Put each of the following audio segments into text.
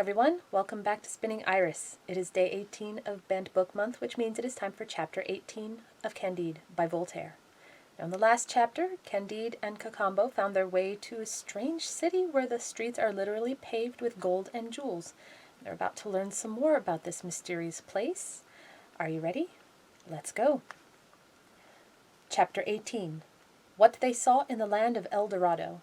everyone, welcome back to Spinning Iris. It is day 18 of Banned Book Month, which means it is time for chapter 18 of Candide by Voltaire. Now in the last chapter, Candide and Cacambo found their way to a strange city where the streets are literally paved with gold and jewels. They're about to learn some more about this mysterious place. Are you ready? Let's go. Chapter 18. What they saw in the land of El Dorado.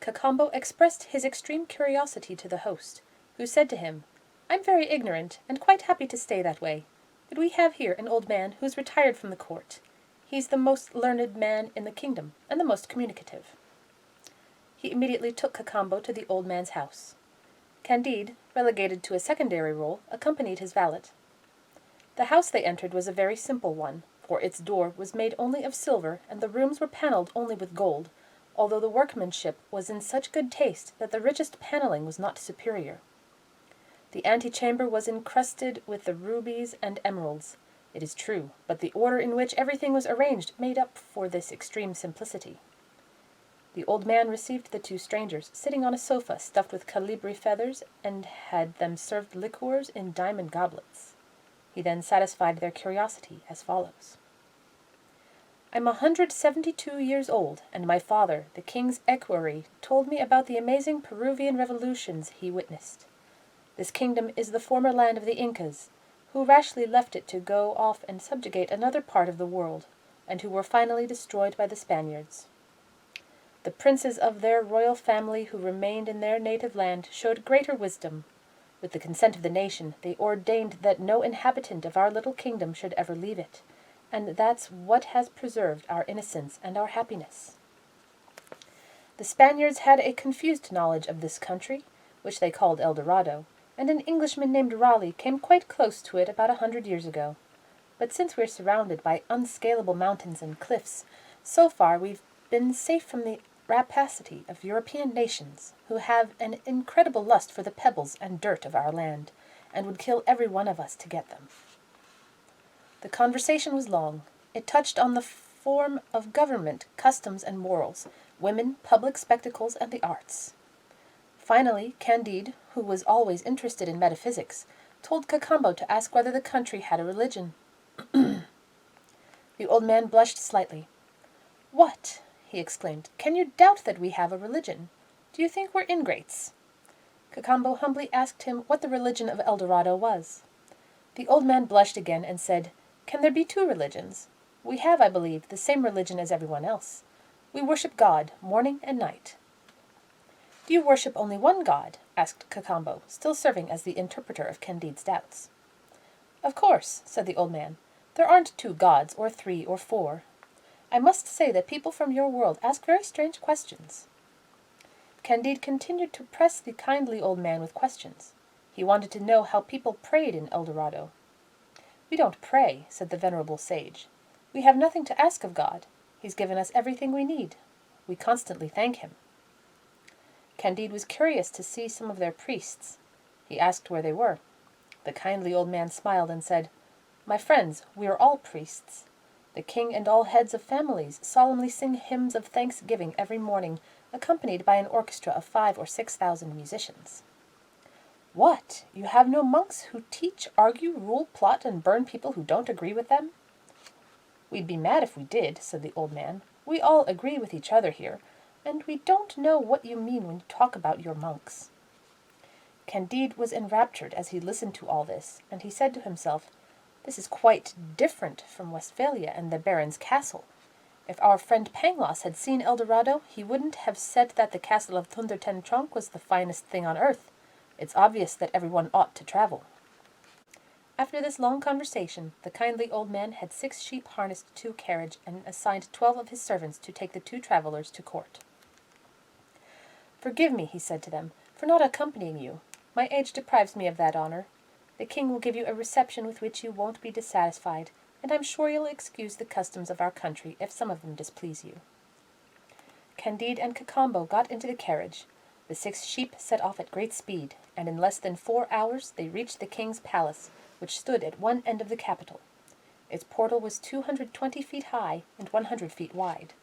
Cacambo expressed his extreme curiosity to the host, who said to him, "I'm very ignorant, and quite happy to stay that way. But we have here an old man who's retired from the court. He's the most learned man in the kingdom, and the most communicative." He immediately took Cacambo to the old man's house. Candide, relegated to a secondary role, accompanied his valet. The house they entered was a very simple one, for its door was made only of silver, and the rooms were panelled only with gold, although the workmanship was in such good taste that the richest panelling was not superior. The antechamber was encrusted with the rubies and emeralds, it is true, but the order in which everything was arranged made up for this extreme simplicity. The old man received the two strangers, sitting on a sofa stuffed with colibri feathers, and had them served liqueurs in diamond goblets. He then satisfied their curiosity as follows. "I'm 172 years old, and my father, the king's equerry, told me about the amazing Peruvian revolutions he witnessed. This kingdom is the former land of the Incas, who rashly left it to go off and subjugate another part of the world, and who were finally destroyed by the Spaniards. The princes of their royal family who remained in their native land showed greater wisdom. With the consent of the nation, they ordained that no inhabitant of our little kingdom should ever leave it, and that's what has preserved our innocence and our happiness. The Spaniards had a confused knowledge of this country, which they called El Dorado, and an Englishman named Raleigh came quite close to it about 100 years ago. But since we're surrounded by unscalable mountains and cliffs, so far we've been safe from the rapacity of European nations, who have an incredible lust for the pebbles and dirt of our land, and would kill every one of us to get them." The conversation was long. It touched on the form of government, customs and morals, women, public spectacles, and the arts. Finally, Candide, who was always interested in metaphysics, told Cacambo to ask whether the country had a religion. The old man blushed slightly. "What?" he exclaimed. "Can you doubt that we have a religion? Do you think we're ingrates?" Cacambo humbly asked him what the religion of El Dorado was. The old man blushed again and said, "Can there be two religions? We have, I believe, the same religion as everyone else. We worship God, morning and night." "Do you worship only one God?" asked Cacambo, still serving as the interpreter of Candide's doubts. "Of course," said the old man. "There aren't two gods, or three, or four. I must say that people from your world ask very strange questions." Candide continued to press the kindly old man with questions. He wanted to know how people prayed in El Dorado. "We don't pray," said the venerable sage. "We have nothing to ask of God. He's given us everything we need. We constantly thank him." Candide was curious to see some of their priests. He asked where they were. The kindly old man smiled and said, "My friends, we are all priests. The king and all heads of families solemnly sing hymns of thanksgiving every morning, accompanied by an orchestra of 5,000 or 6,000 musicians." "What? You have no monks who teach, argue, rule, plot, and burn people who don't agree with them?" "We'd be mad if we did," said the old man. "We all agree with each other here, and we don't know what you mean when you talk about your monks." Candide was enraptured as he listened to all this, and he said to himself, "This is quite different from Westphalia and the Baron's castle. If our friend Pangloss had seen El Dorado, he wouldn't have said that the castle of Thunder Ten Tronckh was the finest thing on earth. It's obvious that everyone ought to travel." After this long conversation, the kindly old man had 6 sheep harnessed to a carriage and assigned 12 of his servants to take the 2 travelers to court. "Forgive me," he said to them, "for not accompanying you. My age deprives me of that honor. The king will give you a reception with which you won't be dissatisfied, and I'm sure you'll excuse the customs of our country if some of them displease you." Candide and Cacambo got into the carriage. The 6 sheep set off at great speed, and in less than 4 hours they reached the king's palace, which stood at one end of the capital. Its portal was 220 feet high and 100 feet wide.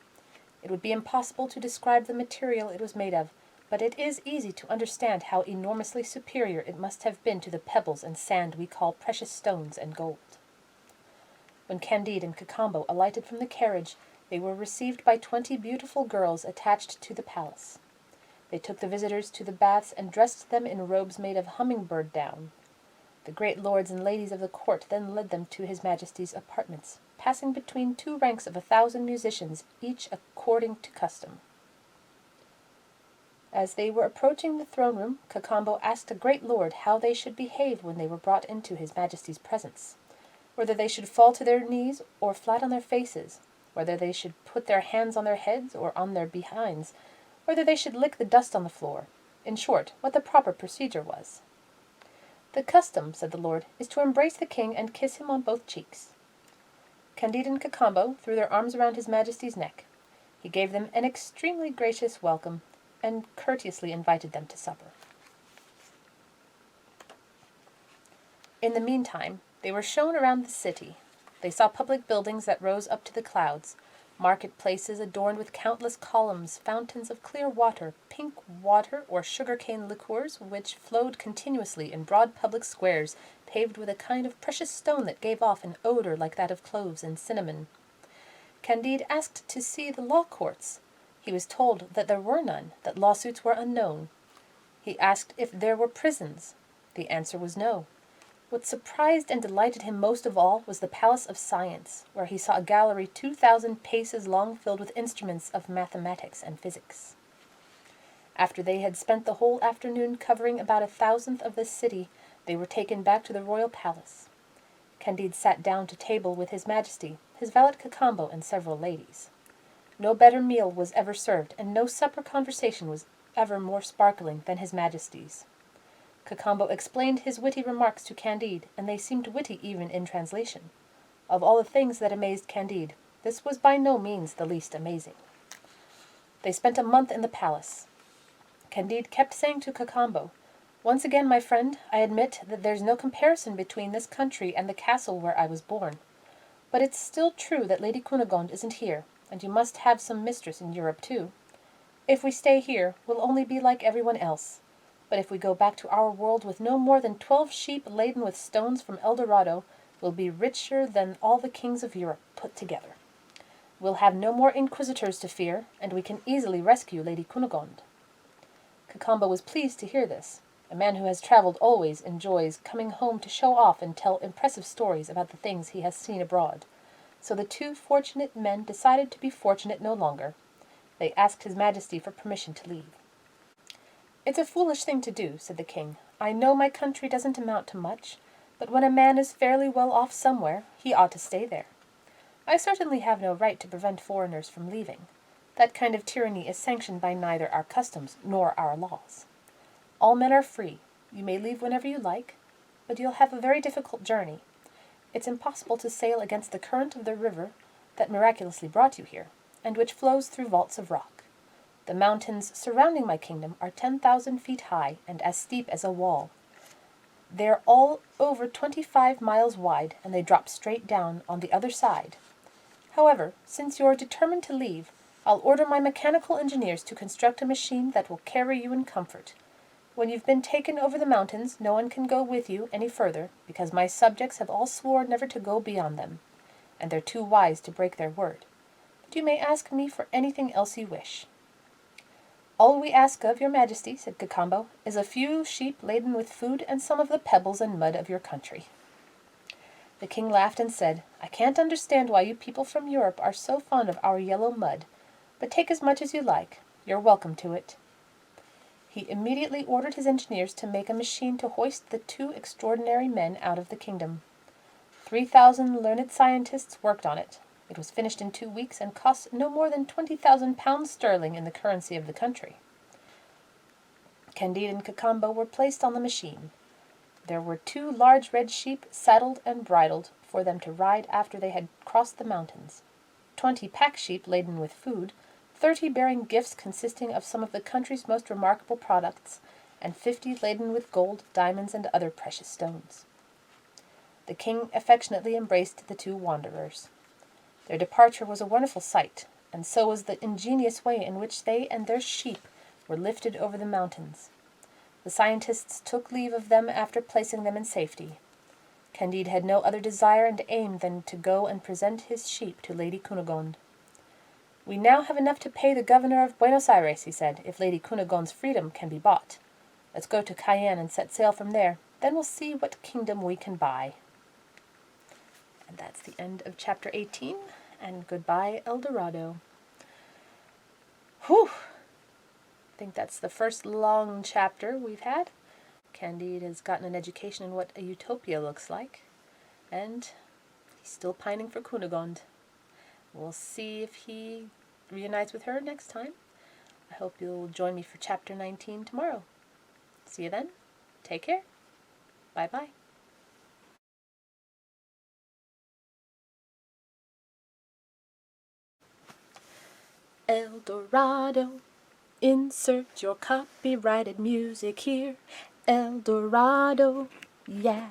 It would be impossible to describe the material it was made of, but it is easy to understand how enormously superior it must have been to the pebbles and sand we call precious stones and gold. When Candide and Cacambo alighted from the carriage, they were received by 20 beautiful girls attached to the palace. They took the visitors to the baths and dressed them in robes made of hummingbird down. The great lords and ladies of the court then led them to his Majesty's apartments, passing between 2 ranks of 1,000 musicians, each according to custom. As they were approaching the throne room, Cacambo asked a great lord how they should behave when they were brought into his Majesty's presence, whether they should fall to their knees or flat on their faces, whether they should put their hands on their heads or on their behinds, whether they should lick the dust on the floor, in short, what the proper procedure was. "The custom," said the lord, "is to embrace the king and kiss him on both cheeks." Candide and Cacambo threw their arms around his Majesty's neck. He gave them an extremely gracious welcome, and courteously invited them to supper. In the meantime, they were shown around the city. They saw public buildings that rose up to the clouds, market-places adorned with countless columns, fountains of clear water, pink water or sugar-cane liqueurs, which flowed continuously in broad public squares, paved with a kind of precious stone that gave off an odor like that of cloves and cinnamon. Candide asked to see the law courts. He was told that there were none, that lawsuits were unknown. He asked if there were prisons. The answer was no. What surprised and delighted him most of all was the Palace of Science, where he saw a gallery 2,000 paces long filled with instruments of mathematics and physics. After they had spent the whole afternoon covering about 1,000th of the city, they were taken back to the royal palace. Candide sat down to table with his Majesty, his valet Cacambo, and several ladies. No better meal was ever served, and no supper conversation was ever more sparkling than his Majesty's. Cacambo explained his witty remarks to Candide, and they seemed witty even in translation. Of all the things that amazed Candide, this was by no means the least amazing. They spent a month in the palace. Candide kept saying to Cacambo, "Once again, my friend, I admit that there's no comparison between this country and the castle where I was born. But it's still true that Lady Cunegonde isn't here, and you must have some mistress in Europe too. If we stay here, we'll only be like everyone else. But if we go back to our world with no more than 12 sheep laden with stones from El Dorado, we'll be richer than all the kings of Europe put together. We'll have no more inquisitors to fear, and we can easily rescue Lady Cunegonde." Cacambo was pleased to hear this. A man who has travelled always enjoys coming home to show off and tell impressive stories about the things he has seen abroad. So the 2 fortunate men decided to be fortunate no longer. They asked his Majesty for permission to leave. "It's a foolish thing to do," said the king. "I know my country doesn't amount to much, but when a man is fairly well off somewhere, he ought to stay there. I certainly have no right to prevent foreigners from leaving. That kind of tyranny is sanctioned by neither our customs nor our laws. All men are free. You may leave whenever you like, but you'll have a very difficult journey. It's impossible to sail against the current of the river that miraculously brought you here, and which flows through vaults of rock. The mountains surrounding my kingdom are 10,000 feet high and as steep as a wall. They're all over 25 miles wide, and they drop straight down on the other side. However, since you're determined to leave, I'll order my mechanical engineers to construct a machine that will carry you in comfort. When you've been taken over the mountains, no one can go with you any further, because my subjects have all sworn never to go beyond them, and they're too wise to break their word. But you may ask me for anything else you wish." "All we ask of your Majesty," said Cacambo, "is a few sheep laden with food and some of the pebbles and mud of your country." The king laughed and said, "I can't understand why you people from Europe are so fond of our yellow mud, but take as much as you like. You're welcome to it." He immediately ordered his engineers to make a machine to hoist the 2 extraordinary men out of the kingdom. 3,000 learned scientists worked on it. It was finished in 2 weeks and cost no more than 20,000 pounds sterling in the currency of the country. Candide and Cacambo were placed on the machine. There were 2 large red sheep saddled and bridled for them to ride after they had crossed the mountains, 20 pack sheep laden with food, 30 bearing gifts consisting of some of the country's most remarkable products, and 50 laden with gold, diamonds, and other precious stones. The king affectionately embraced the 2 wanderers. Their departure was a wonderful sight, and so was the ingenious way in which they and their sheep were lifted over the mountains. The scientists took leave of them after placing them in safety. Candide had no other desire and aim than to go and present his sheep to Lady Cunegonde. "We now have enough to pay the governor of Buenos Aires," he said, "if Lady Cunegonde's freedom can be bought. Let's go to Cayenne and set sail from there. Then we'll see what kingdom we can buy." And that's the end of chapter 18, and goodbye, El Dorado. Whew! I think that's the first long chapter we've had. Candide has gotten an education in what a utopia looks like, and he's still pining for Cunegonde. We'll see if he reunites with her next time. I hope you'll join me for chapter 19 tomorrow. See you then. Take care. Bye-bye. El Dorado, insert your copyrighted music here. El Dorado, yeah.